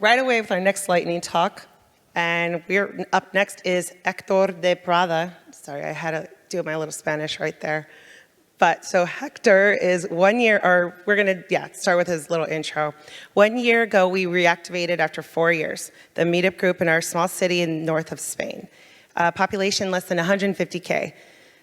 right away with our next lightning talk. And we're up next is Hector de Prada. Sorry, I had to do my little Spanish right there. But so Hector is 1 year, or we're going to, start with his little intro. 1 year ago, we reactivated after 4 years, the meetup group in our small city in north of Spain. Population less than 150K.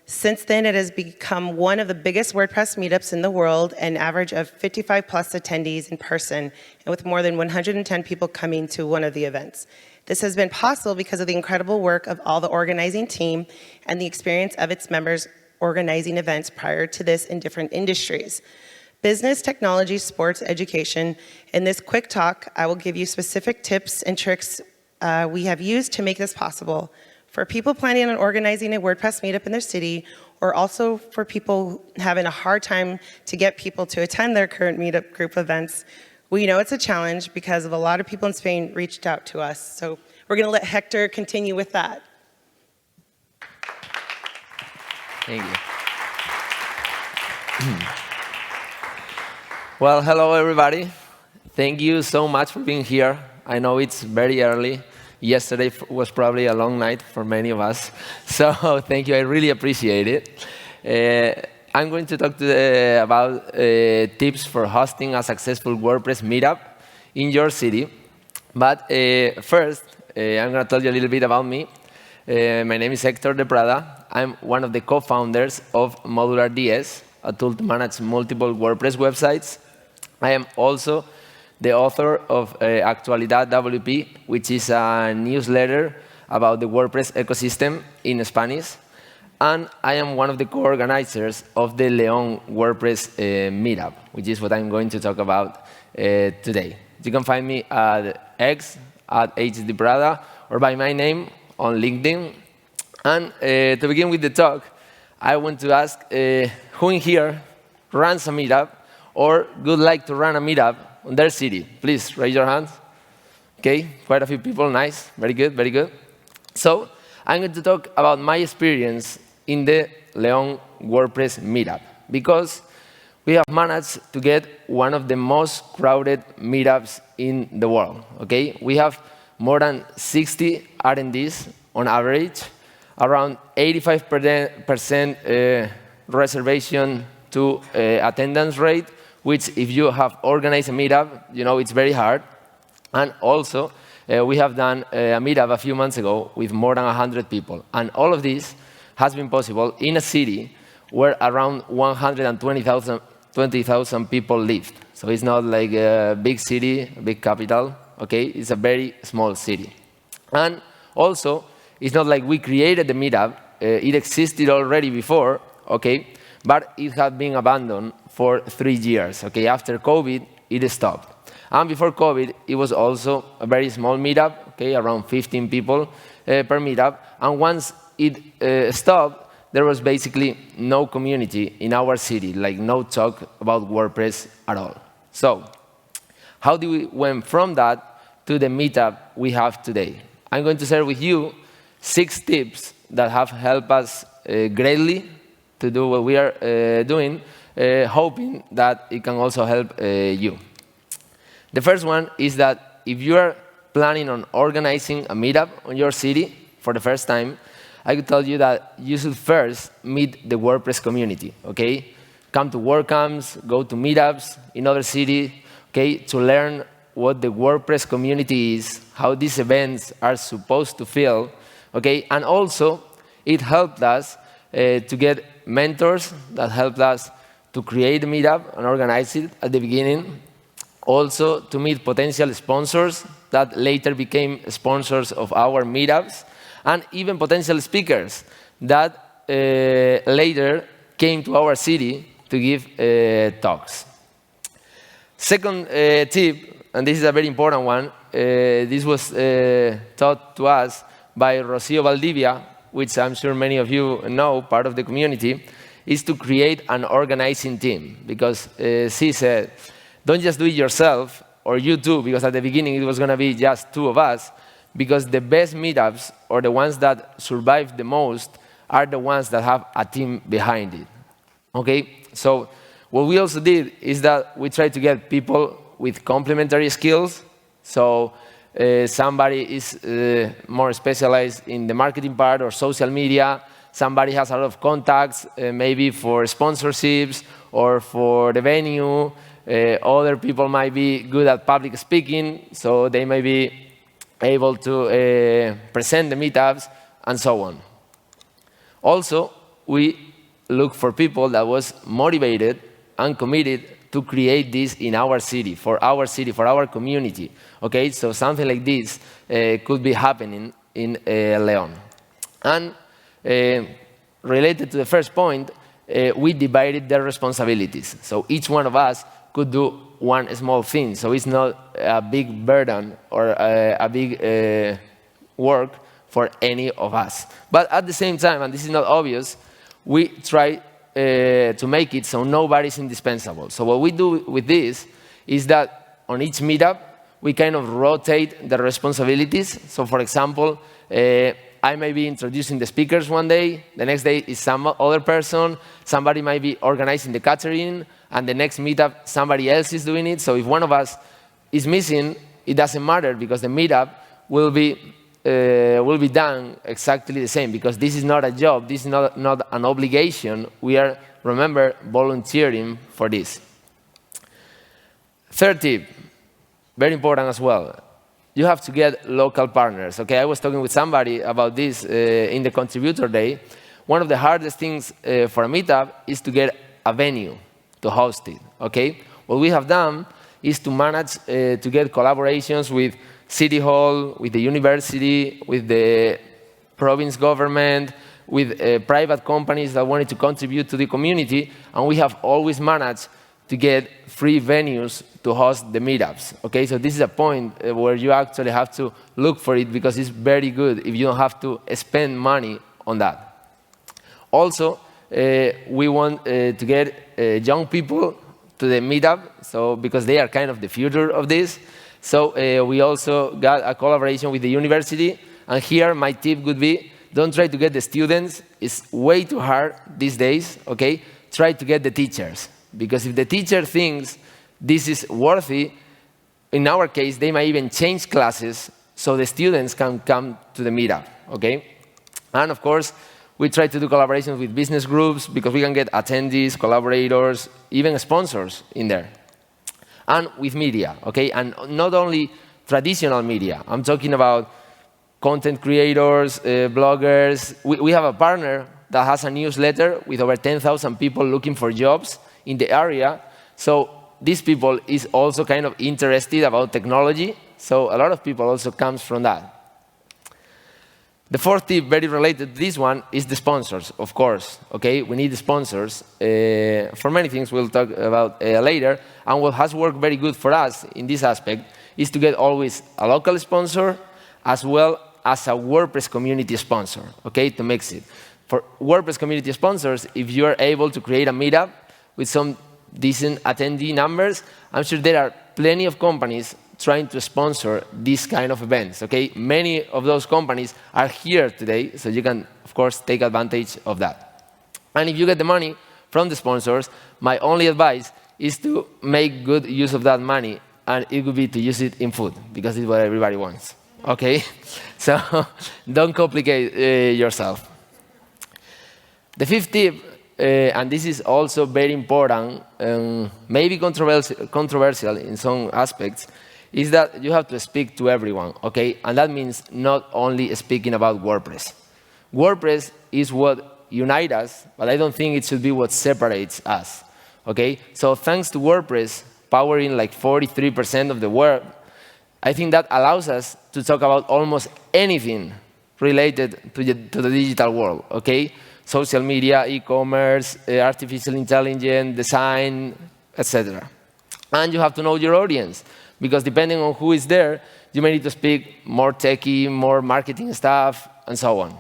Since then, it has become one of the biggest WordPress meetups in the world, an average of 55 plus attendees in person, and with more than 110 people coming to one of the events. This has been possible because of the incredible work of all the organizing team and the experience of its members organizing events prior to this in different industries. Business, technology, sports, education. In this quick talk, I will give you specific tips and tricks we have used to make this possible. For people planning on organizing a WordPress meetup in their city, or also for people having a hard time to get people to attend their current meetup group events, we know it's a challenge because of a lot of people in Spain reached out to us. So we're going to let Hector continue with that. Thank you. Well, hello, everybody. Thank you so much for being here. I know it's very early. Yesterday was probably a long night for many of us. So thank you. I really appreciate it. I'm going to talk about tips for hosting a successful WordPress meetup in your city. But first, I'm going to tell you a little bit about me. My name is Hector de Prada. I'm one of the co-founders of Modular DS, a tool to manage multiple WordPress websites. I am also the author of Actualidad WP, which is a newsletter about the WordPress ecosystem in Spanish. And I am one of the co-organizers of the León WordPress meetup, which is what I'm going to talk about today. You can find me at X, at @hdeprada, or by my name on LinkedIn. And to begin with the talk, I want to ask who in here runs a meetup or would like to run a meetup on their city? Please raise your hands. Okay, quite a few people. Nice. Very good, very good. So I'm going to talk about my experience in the León WordPress meetup, because we have managed to get one of the most crowded meetups in the world. Okay, we have more than 60 attendees on average, around 85% reservation to attendance rate, which if you have organized a meetup, you know it's very hard. And also, we have done a meetup a few months ago with more than 100 people. And all of this has been possible in a city where around 120,000 people lived. So it's not like a big city, a big capital. Okay, it's a very small city. And also, it's not like we created the meetup. It existed already before, okay, but it had been abandoned for 3 years. Okay, after COVID, it stopped. And before COVID, it was also a very small meetup, okay, around 15 people per meetup. And once it stopped, there was basically no community in our city, like no talk about WordPress at all. So how do we went from that to the meetup we have today? I'm going to share with you 6 tips that have helped us greatly to do what we are doing, hoping that it can also help you. The first one is that if you are planning on organizing a meetup on your city for the first time, I could tell you that you should first meet the WordPress community, okay? Come to WordCamps, go to meetups in other cities, okay, to learn what the WordPress community is, how these events are supposed to feel, okay? And also, it helped us to get mentors that helped us to create a meetup and organize it at the beginning. Also, to meet potential sponsors that later became sponsors of our meetups, and even potential speakers that later came to our city to give talks. Second tip, and this is a very important one, this was taught to us by Rocío Valdivia, which I'm sure many of you know, part of the community, is to create an organizing team. Because she said, don't just do it yourself, or you too, because at the beginning it was going to be just 2 of us, because the best meetups, or the ones that survive the most, are the ones that have a team behind it. Okay? So what we also did is that we tried to get people with complementary skills. So somebody is more specialized in the marketing part or social media, somebody has a lot of contacts, maybe for sponsorships or for the venue. Other people might be good at public speaking, so they may be able to present the meetups, and so on. Also, we look for people that was motivated and committed to create this in our city, for our community. Okay, so something like this could be happening in León. And related to the first point, we divided their responsibilities. So each one of us could do one small thing. So it's not a big burden or a big work for any of us. But at the same time, and this is not obvious, we try to make it so nobody's indispensable. So what we do with this is that on each meetup, we kind of rotate the responsibilities. So for example, I may be introducing the speakers one day, the next day is some other person, somebody might be organizing the catering, and the next meetup, somebody else is doing it. So if one of us is missing, it doesn't matter because the meetup will be done exactly the same, because this is not a job, this is not an obligation. We are, remember, volunteering for this. Third tip, very important as well. You have to get local partners. Okay, I was talking with somebody about this in the contributor day. One of the hardest things for a meetup is to get a venue to host it. Okay, what we have done is to manage to get collaborations with City Hall, with the university, with the province government, with private companies that wanted to contribute to the community, and we have always managed to get free venues to host the meetups. Okay, so this is a point where you actually have to look for it, because it's very good if you don't have to spend money on that. Also, we want to get young people to the meetup, so because they are kind of the future of this. So we also got a collaboration with the university, and here my tip would be, don't try to get the students, it's way too hard these days, okay? Try to get the teachers, because if the teacher thinks this is worthy, in our case, they might even change classes so the students can come to the meetup, okay? And of course, we try to do collaborations with business groups, because we can get attendees, collaborators, even sponsors in there. And with media, okay? And not only traditional media. I'm talking about content creators, bloggers. We have a partner that has a newsletter with over 10,000 people looking for jobs in the area. So these people is also kind of interested about technology. So a lot of people also comes from that. The fourth tip, very related to this one, is the sponsors, of course. Okay, we need the sponsors for many things we'll talk about later. And what has worked very good for us in this aspect is to get always a local sponsor as well as a WordPress community sponsor, okay, to mix it. For WordPress community sponsors, if you are able to create a meetup with some decent attendee numbers, I'm sure there are plenty of companies trying to sponsor these kind of events, okay? Many of those companies are here today, so you can, of course, take advantage of that. And if you get the money from the sponsors, my only advice is to make good use of that money, and it would be to use it in food, because it's what everybody wants, okay? So don't complicate yourself. The fifth tip, and this is also very important, maybe controversial in some aspects, is that you have to speak to everyone, okay? And that means not only speaking about WordPress. WordPress is what unites us, but I don't think it should be what separates us, okay? So thanks to WordPress powering like 43% of the world, I think that allows us to talk about almost anything related to the digital world, okay? Social media, e-commerce, artificial intelligence, design, etc. And you have to know your audience, because depending on who is there, you may need to speak more techie, more marketing stuff, and so on.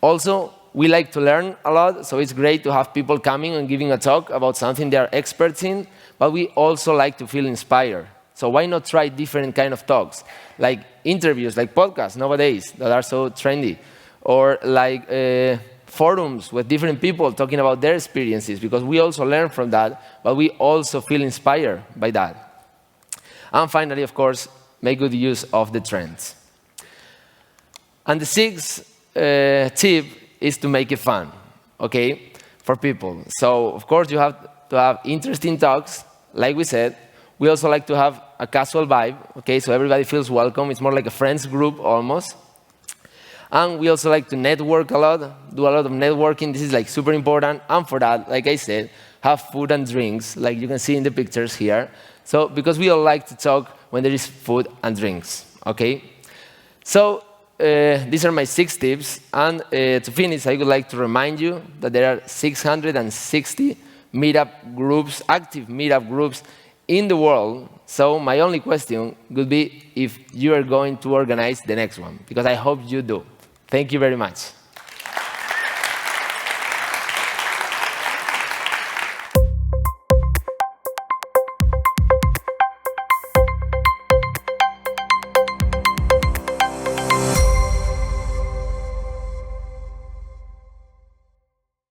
Also, we like to learn a lot, so it's great to have people coming and giving a talk about something they are experts in, but we also like to feel inspired. So why not try different kind of talks, like interviews, like podcasts nowadays that are so trendy, or like forums with different people talking about their experiences, because we also learn from that, but we also feel inspired by that. And finally, of course, make good use of the trends. And the sixth tip is to make it fun, okay, for people. So, of course, you have to have interesting talks, like we said. We also like to have a casual vibe, okay, so everybody feels welcome. It's more like a friends group almost. And we also like to network a lot, do a lot of networking. This is like super important. And for that, like I said, have food and drinks, like you can see in the pictures here. So, because we all like to talk when there is food and drinks, okay? So, these are my 6 tips. And to finish, I would like to remind you that there are 660 meetup groups, active meetup groups in the world. So my only question would be if you are going to organize the next one, because I hope you do. Thank you very much.